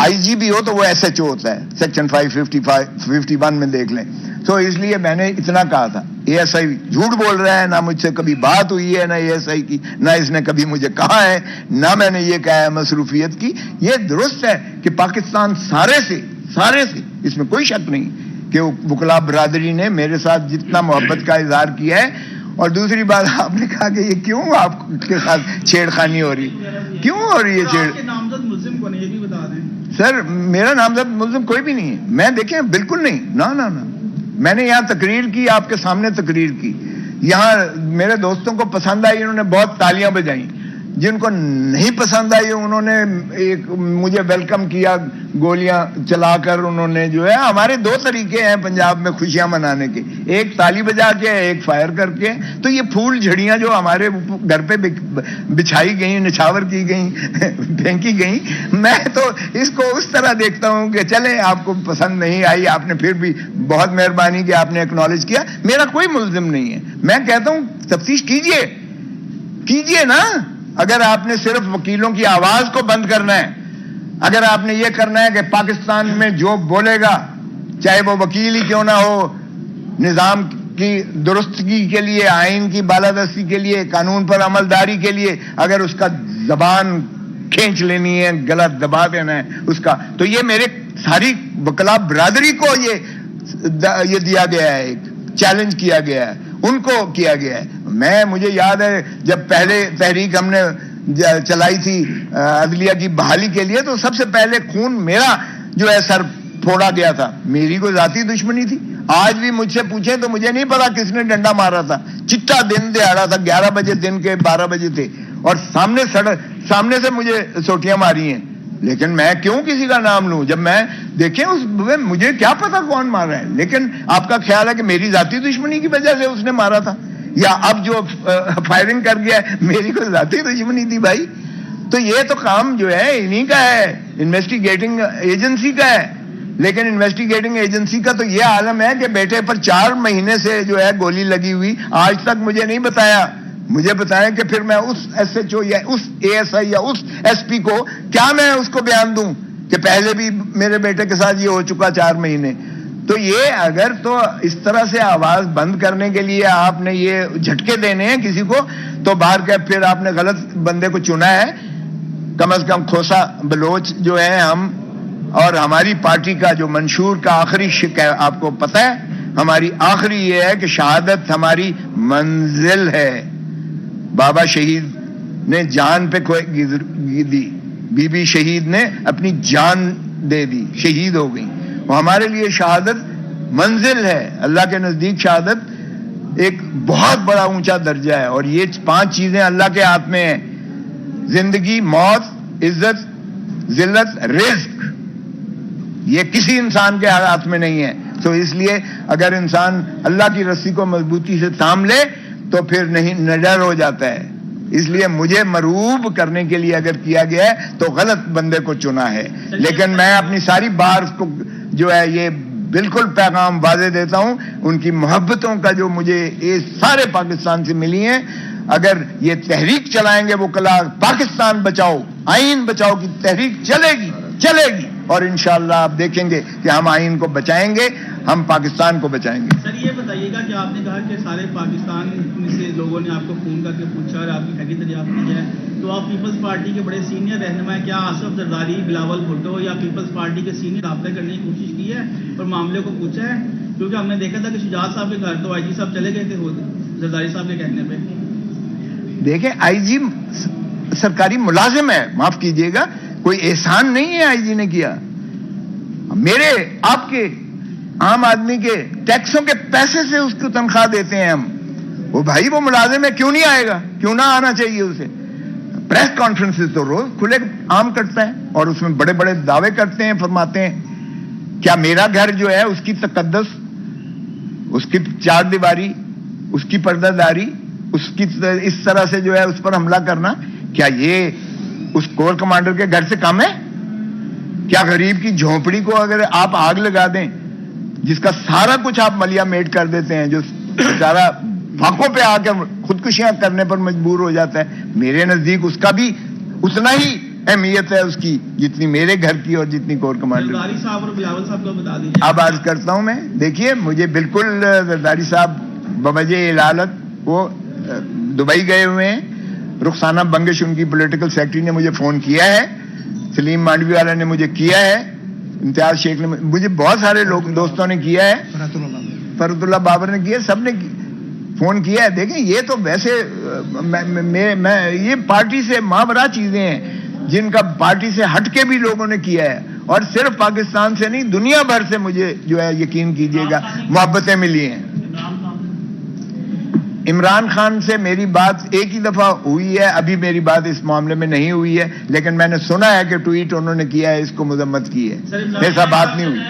آئی جی بھی ہو تو وہ ایس ایچ او ہوتا ہے, سیکشن 551 میں دیکھ لیں. تو اس لیے میں نے اتنا کہا تھا. اے ایس آئی جھوٹ بول رہا ہے, نہ مجھ سے کبھی بات ہوئی ہے نہ اے ایس آئی کی, نہ اس نے کبھی مجھے کہا ہے, نہ میں نے یہ کہا ہے مصروفیت کی. یہ درست ہے کہ پاکستان سارے سے اس میں کوئی شک نہیں کہ وکلاء برادری نے میرے ساتھ جتنا محبت کا اظہار کیا ہے. اور دوسری بات آپ نے کہا کہ یہ کیوں آپ کے ساتھ چھیڑ خانی ہو رہی, کیوں ہو رہی ہے چھیڑ؟ نامزد ملزم کو نہیں, یہ بھی بتا دیں. سر میرا نامزد ملزم کوئی بھی نہیں ہے. میں دیکھیں بالکل نہیں, نہ میں نے یہاں تقریر کی, آپ کے سامنے تقریر کی. یہاں میرے دوستوں کو پسند آئی, انہوں نے بہت تالیاں بجائیں. جن کو نہیں پسند آئی انہوں نے مجھے ویلکم کیا, گولیاں چلا کر. انہوں نے جو ہے, ہمارے دو طریقے ہیں پنجاب میں خوشیاں منانے کے, ایک تالی بجا کے, ایک فائر کر کے. تو یہ پھول جھڑیاں جو ہمارے گھر پہ بچھائی گئیں, نچھاور کی گئیں, پھینکی گئیں, میں تو اس کو اس طرح دیکھتا ہوں کہ چلیں آپ کو پسند نہیں آئی, آپ نے پھر بھی بہت مہربانی کہ آپ نے ایکنالج کیا. میرا کوئی ملزم نہیں ہے. میں کہتا ہوں تفتیش کیجئے نا. اگر آپ نے صرف وکیلوں کی آواز کو بند کرنا ہے, اگر آپ نے یہ کرنا ہے کہ پاکستان میں جو بولے گا, چاہے وہ وکیل ہی کیوں نہ ہو, نظام کی درستگی کے لیے, آئین کی بالادستی کے لیے, قانون پر عملداری کے لیے, اگر اس کا زبان کھینچ لینی ہے, گلا دبا دینا ہے اس کا, تو یہ میرے ساری وکلاء برادری کو یہ دیا گیا ہے, ایک چیلنج کیا گیا ہے, ان کو کیا گیا ہے. مجھے یاد ہے جب پہلے تحریک ہم نے چلائی تھی عدلیہ کی بحالی کے لیے, تو سب سے پہلے خون میرا جو ہے سر پھوڑا گیا تھا. میری کوئی ذاتی دشمنی تھی. آج بھی مجھ سے پوچھیں تو مجھے نہیں پتا کس نے ڈنڈا مارا تھا. چٹا دن دہاڑا تھا, 11 بجے دن کے 12 بجے تھے, اور سامنے سے مجھے سوٹیاں ماری ہیں. لیکن میں کیوں کسی کا نام لوں جب میں دیکھیں مجھے کیا پتا کون مار رہا ہے. لیکن آپ کا خیال ہے کہ میری ذاتی دشمنی کی وجہ سے اس نے مارا تھا, یا اب جو فائرنگ کر گیا میری کوئی ذاتی دشمنی تھی بھائی؟ تو یہ تو کام جو ہے انہی کا ہے, انویسٹیگیٹنگ ایجنسی کا ہے. لیکن انویسٹیگیٹنگ ایجنسی کا تو یہ عالم ہے کہ بیٹے پر 4 مہینے سے جو ہے گولی لگی ہوئی, آج تک مجھے نہیں بتایا. مجھے بتائیں کہ پھر میں اس ایس ایچ او یا اس اے ایس آئی یا اس ایس پی کو کیا میں اس کو بیان دوں کہ پہلے بھی میرے بیٹے کے ساتھ یہ ہو چکا 4 مہینے. تو یہ اگر تو اس طرح سے آواز بند کرنے کے لیے آپ نے یہ جھٹکے دینے ہیں کسی کو, تو باہر کے پھر آپ نے غلط بندے کو چنا ہے. کم از کم کھوسا بلوچ جو ہے ہم, اور ہماری پارٹی کا جو منشور کا آخری شک ہے, آپ کو پتہ ہے ہماری آخری یہ ہے کہ شہادت ہماری منزل ہے. بابا شہید نے جان پہ دی, بی بی شہید نے اپنی جان دے دی, شہید ہو گئی. وہ ہمارے لیے شہادت منزل ہے. اللہ کے نزدیک شہادت ایک بہت بڑا اونچا درجہ ہے, اور یہ 5 چیزیں اللہ کے ہاتھ میں ہیں: زندگی, موت, عزت, ذلت, رزق. یہ کسی انسان کے ہاتھ میں نہیں ہے. تو اس لیے اگر انسان اللہ کی رسی کو مضبوطی سے تھام لے تو پھر نہیں نڈر ہو جاتا ہے. اس لیے مجھے مرعوب کرنے کے لیے اگر کیا گیا ہے تو غلط بندے کو چنا ہے. لیکن میں اپنی ساری بار کو جو ہے یہ بالکل پیغام واضح دیتا ہوں, ان کی محبتوں کا جو مجھے یہ سارے پاکستان سے ملی ہیں, اگر یہ تحریک چلائیں گے وہ کلا پاکستان بچاؤ, آئین بچاؤ کی تحریک چلے گی. اور انشاءاللہ آپ دیکھیں گے کہ ہم آئین کو بچائیں گے, ہم پاکستان کو بچائیں گے. سر یہ بتائیے گا کہ آپ نے کہا کہ سارے پاکستان میں سے لوگوں نے آپ کو فون کر کے پوچھا اور آپ کی حقیقت دریافت کی ہے, تو آپ پیپلز پارٹی کے بڑے سینئر رہنما ہیں, کیا آصف زرداری, بلاول بھٹو یا پیپلز پارٹی کے سینئر رابطہ کرنے کی کوشش کی ہے اور معاملے کو پوچھا ہے؟ کیونکہ ہم نے دیکھا تھا کہ شجاعت صاحب کے گھر تو آئی جی صاحب چلے گئے تھے زرداری صاحب کے کہنے پہ. دیکھیں آئی جی سرکاری ملازم ہے, معاف کیجئے گا, کوئی احسان نہیں ہے آئی جی نے کیا. میرے آپ کے عام آدمی کے ٹیکسوں کے پیسے سے اس کو تنخواہ دیتے ہیں ہم. وہ بھائی وہ ملازم ہے, کیوں نہیں آئے گا, کیوں نہ آنا چاہیے اسے. پریس کانفرنسز تو روز کھلے عام کرتا ہے اور اس میں بڑے بڑے دعوے کرتے ہیں, فرماتے ہیں. کیا میرا گھر جو ہے اس کی تقدس, اس کی 4 دیواری, اس کی پردہ داری, اس کی اس طرح سے جو ہے اس پر حملہ کرنا, کیا یہ اس کور کمانڈر کے گھر سے کم ہے؟ کیا غریب کی جھونپڑی کو اگر آپ آگ لگا دیں, جس کا سارا کچھ آپ ملیا میٹ کر دیتے ہیں, جو سارا فاقوں پہ آ کر خودکشیاں کرنے پر مجبور ہو جاتا ہے, میرے نزدیک اس کا بھی اتنا ہی اہمیت ہے اس کی جتنی میرے گھر کی اور جتنی کور کمانڈر. زرداری صاحب اور بلاول صاحب کو بتا دیجیے. اب عرض کرتا ہوں میں، دیکھیے مجھے بالکل زرداری صاحب بوجہ علالت وہ دبئی گئے ہوئے ہیں. رخسانہ بنگش ان کی پولیٹیکل سیکرٹری نے مجھے فون کیا ہے، سلیم مانڈوی والا نے مجھے کیا ہے، امتیاز شیخ نے مجھے، بہت سارے لوگ دوستوں نے کیا ہے، فرد اللہ بابر نے کیا، سب نے فون کیا ہے. دیکھیں یہ تو ویسے یہ پارٹی سے مابرہ چیزیں ہیں جن کا پارٹی سے ہٹ کے بھی لوگوں نے کیا ہے، اور صرف پاکستان سے نہیں دنیا بھر سے مجھے جو ہے یقین کیجئے گا محبتیں ملی ہیں. عمران خان سے میری بات ایک ہی دفعہ ہوئی ہے، ابھی میری بات اس معاملے میں نہیں ہوئی ہے، لیکن میں نے سنا ہے کہ ٹویٹ انہوں نے کیا ہے، اس کو مذمت کی ہے، ایسا بات نہیں ہوئی.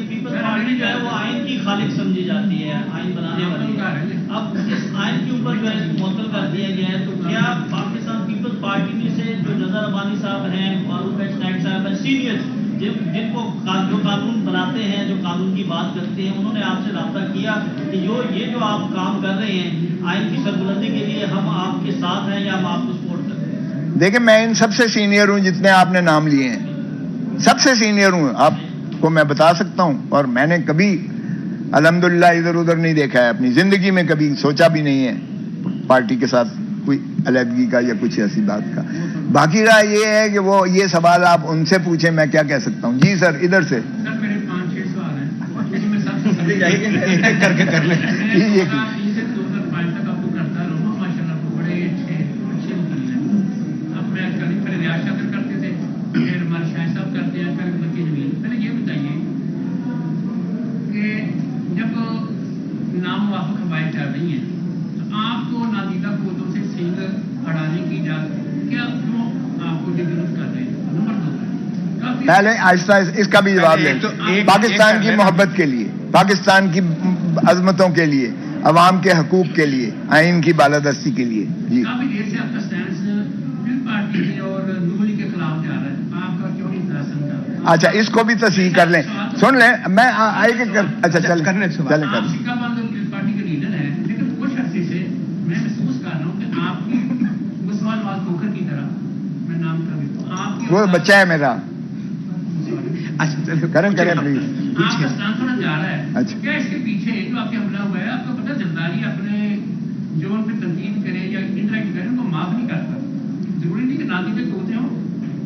پیپلز پارٹی جو ہے وہ آئین کی خالق سمجھی جاتی ہے، آئین بنانے والی ہے. اب اس آئین کے اوپر جو ہے معطل کر دیا گیا ہے، تو کیا پاکستان پیپلز پارٹی میں سے جو نظر ربانی صاحب ہیں، فاروق نائک صاحب ہیں، سینئر جن کو جو قانون بناتے ہیں، جو قانون کی بات کرتے ہیں، انہوں نے آپ سے رابطہ کیا کہ یہ جو آپ کام کر رہے ہیں آئین کی سربلندی کے لیے، ہم آپ کے ساتھ ہیں یا ہم آپ کو سپورٹ کرتے ہیں؟ دیکھیں میں ان سب سے سینئر ہوں جتنے آپ نے نام لیے ہیں، سب سے سینئر ہوں، آپ کو میں بتا سکتا ہوں. اور میں نے کبھی الحمدللہ ادھر ادھر نہیں دیکھا ہے، اپنی زندگی میں کبھی سوچا بھی نہیں ہے پارٹی کے ساتھ کوئی علیحدگی کا یا کچھ ایسی بات کا. باقی رہا یہ ہے کہ وہ یہ سوال آپ ان سے پوچھیں، میں کیا کہہ سکتا ہوں. جی سر ادھر سے. سر میرے 5-6 سوال ہیں، میں سب سے کر لیں. یہ 2005 تک آپ کو کرتا رہا، ماشاءاللہ آپ کو بڑے اچھے وکیل ہیں. اب میں پہلے ریاض شاکر کرتے تھے، پھر ہمارے شاہ صاحب کرتے ہیں، پھر بکی جمیل. پہلے یہ بتائیے کہ جب نام وافق ہوائیں چل رہی ہیں تو آپ کو نادیدہ قوتوں سے سنگ اڑانے کی اجازت کیا کیوں آپ کو ضرورت کر رہے ہیں؟ نمبر 2 پہلے آہستہ اس کا بھی جواب لیں. پاکستان کی محبت کے لیے، پاکستان کی عظمتوں کے لیے، عوام کے حقوق کے لیے، آئین کی بالادستی کے لیے. جی کافی دیر سے آپ کا سٹینڈ فلم پارٹی کے اور نولی کے خلاف جا رہا ہے، آپ کا کیوں نہیں پسند کا؟ اچھا اس کو بھی تصحیح کر لیں، سن لیں. میں اچھا چلیں کر لیں. آپ سکہ بند فلم پارٹی کے لیڈر ہیں، لیکن کچھ عرصے سے میں محسوس کر رہا ہوں کہ آپ کی مسلمان نواز کھوکھر کی طرح، میں نام کر دیتا ہوں، آپ کی وہ بچہ ہے میرا. کریں پلیز. آپ کا سٹینڈ تھوڑا جا رہا ہے. اچھا کیا اس کے پیچھے جو آپ کے حملہ ہوا ہے، آپ کو پتہ زرداری اپنے جو ان پہ تنقید کرے یا انٹریکٹ کرے ان کو معاف نہیں کرتا. ضروری نہیں کہ نادی پہ توتے ہوں،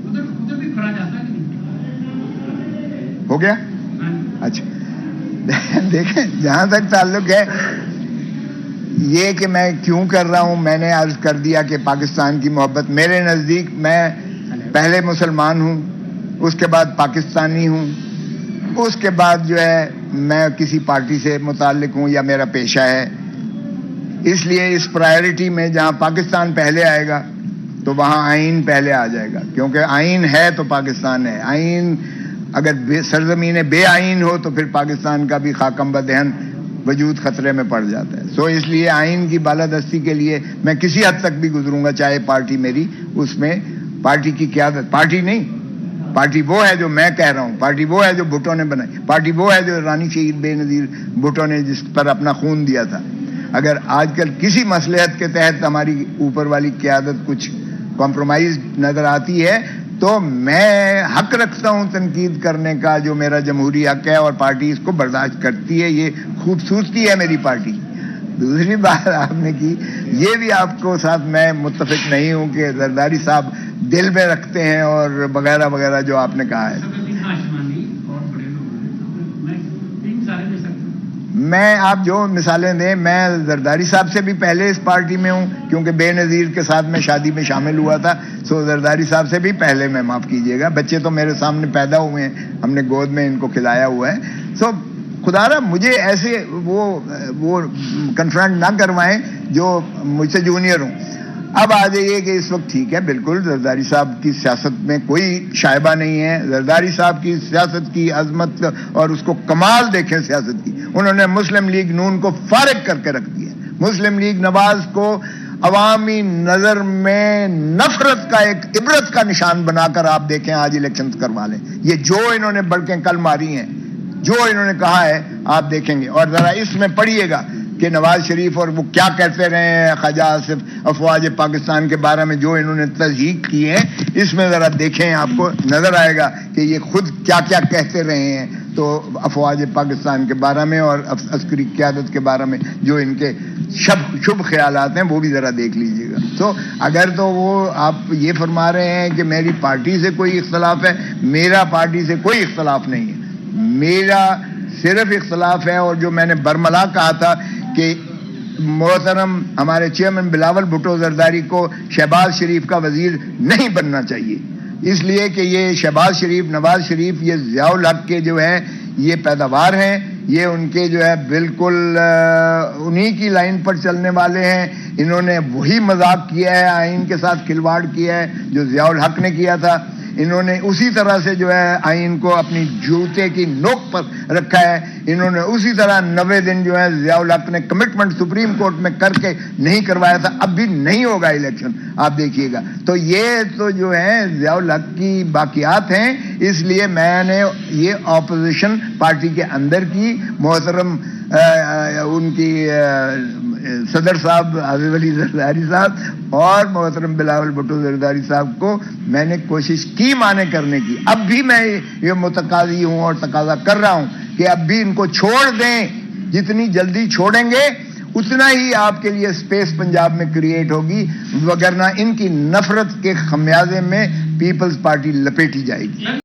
ادھر بھی کھڑا جاتا ہے کہ نہیں؟ ہو گیا. اچھا دیکھیں جہاں تک تعلق ہے یہ کہ میں کیوں کر رہا ہوں، میں نے عرض کر دیا کہ پاکستان کی محبت میرے نزدیک، میں پہلے مسلمان ہوں، اس کے بعد پاکستانی ہوں، اس کے بعد جو ہے میں کسی پارٹی سے متعلق ہوں یا میرا پیشہ ہے. اس لیے اس پرائرٹی میں جہاں پاکستان پہلے آئے گا تو وہاں آئین پہلے آ جائے گا، کیونکہ آئین ہے تو پاکستان ہے. آئین اگر سرزمین بے آئین ہو تو پھر پاکستان کا بھی خاکم بدہن وجود خطرے میں پڑ جاتا ہے. سو اس لیے آئین کی بالادستی کے لیے میں کسی حد تک بھی گزروں گا، چاہے پارٹی میری اس میں پارٹی کی قیادت، پارٹی نہیں، پارٹی وہ ہے جو میں کہہ رہا ہوں، پارٹی وہ ہے جو بھٹو نے بنائی، پارٹی وہ ہے جو رانی شہید بے نظیر بھٹو نے جس پر اپنا خون دیا تھا. اگر آج کل کسی مصلحت کے تحت ہماری اوپر والی قیادت کچھ کمپرومائز نظر آتی ہے تو میں حق رکھتا ہوں تنقید کرنے کا، جو میرا جمہوری حق ہے، اور پارٹی اس کو برداشت کرتی ہے. یہ خوبصورتی ہے میری پارٹی. دوسری بات آپ نے کی، یہ بھی آپ کو ساتھ میں متفق نہیں ہوں کہ زرداری صاحب دل میں رکھتے ہیں اور وغیرہ وغیرہ جو آپ نے کہا ہے. میں آپ جو مثالیں دیں، میں زرداری صاحب سے بھی پہلے اس پارٹی میں ہوں کیونکہ بے نظیر کے ساتھ میں شادی میں شامل ہوا تھا. سو زرداری صاحب سے بھی پہلے میں، معاف کیجئے گا، بچے تو میرے سامنے پیدا ہوئے ہیں، ہم نے گود میں ان کو کھلایا ہوا ہے. سو خدا را مجھے ایسے وہ کنفرنٹ نہ کروائیں جو مجھ سے جونیئر ہوں. اب آ جائیے کہ اس وقت ٹھیک ہے، بالکل زرداری صاحب کی سیاست میں کوئی شائبہ نہیں ہے. زرداری صاحب کی سیاست کی عظمت اور اس کو کمال دیکھیں سیاست کی. انہوں نے مسلم لیگ نون کو فارغ کر کے رکھ دیا. مسلم لیگ نواز کو عوامی نظر میں نفرت کا ایک عبرت کا نشان بنا کر آپ دیکھیں آج الیکشن کروا لیں. یہ جو انہوں نے بڑکیں کل ماری ہیں، جو انہوں نے کہا ہے، آپ دیکھیں گے. اور ذرا اس میں پڑھیے گا کہ نواز شریف اور وہ کیا کہتے رہے ہیں خواجہ آصف افواج پاکستان کے بارے میں جو انہوں نے تصدیق کی ہے، اس میں ذرا دیکھیں، آپ کو نظر آئے گا کہ یہ خود کیا کیا کہتے رہے ہیں تو افواج پاکستان کے بارے میں اور عسکری قیادت کے بارے میں جو ان کے شبھ خیالات ہیں، وہ بھی ذرا دیکھ لیجئے گا۔ تو اگر تو وہ آپ یہ فرما رہے ہیں کہ میری پارٹی سے کوئی اختلاف ہے، میرا پارٹی سے کوئی اختلاف نہیں ہے، میرا صرف اختلاف ہے، اور جو میں نے برملا کہا تھا کہ محترم ہمارے چیئرمین بلاول بھٹو زرداری کو شہباز شریف کا وزیر نہیں بننا چاہیے، اس لیے کہ یہ شہباز شریف، نواز شریف، یہ ضیاء الحق کے جو ہے یہ پیداوار ہیں، یہ ان کے جو ہے بالکل انہی کی لائن پر چلنے والے ہیں۔ انہوں نے وہی مذاق کیا ہے، آئین کے ساتھ کھلواڑ کیا ہے جو ضیاء الحق نے کیا تھا، انہوں نے اسی طرح سے جو ہے آئین کو اپنی جوتے کی نوک پر رکھا ہے، انہوں نے اسی طرح 90 دن جو ہے ضیاء الحق نے کمٹمنٹ سپریم کورٹ میں کر کے نہیں کروایا تھا، اب بھی نہیں ہوگا الیکشن، آپ دیکھیے گا۔ تو یہ تو جو ہے ضیاء الحق کی باقیات ہیں، اس لیے میں نے یہ اپوزیشن پارٹی کے اندر کی محترم ان کی صدر صاحب حافظ علی زرداری صاحب اور محترم بلاول بھٹو زرداری صاحب کو میں نے کوشش کی مانے کرنے کی، اب بھی میں یہ متقاضی ہوں اور تقاضا کر رہا ہوں کہ اب بھی ان کو چھوڑ دیں، جتنی جلدی چھوڑیں گے اتنا ہی آپ کے لیے سپیس پنجاب میں کریٹ ہوگی، وگرنہ ان کی نفرت کے خمیازے میں پیپلز پارٹی لپیٹی جائے گی۔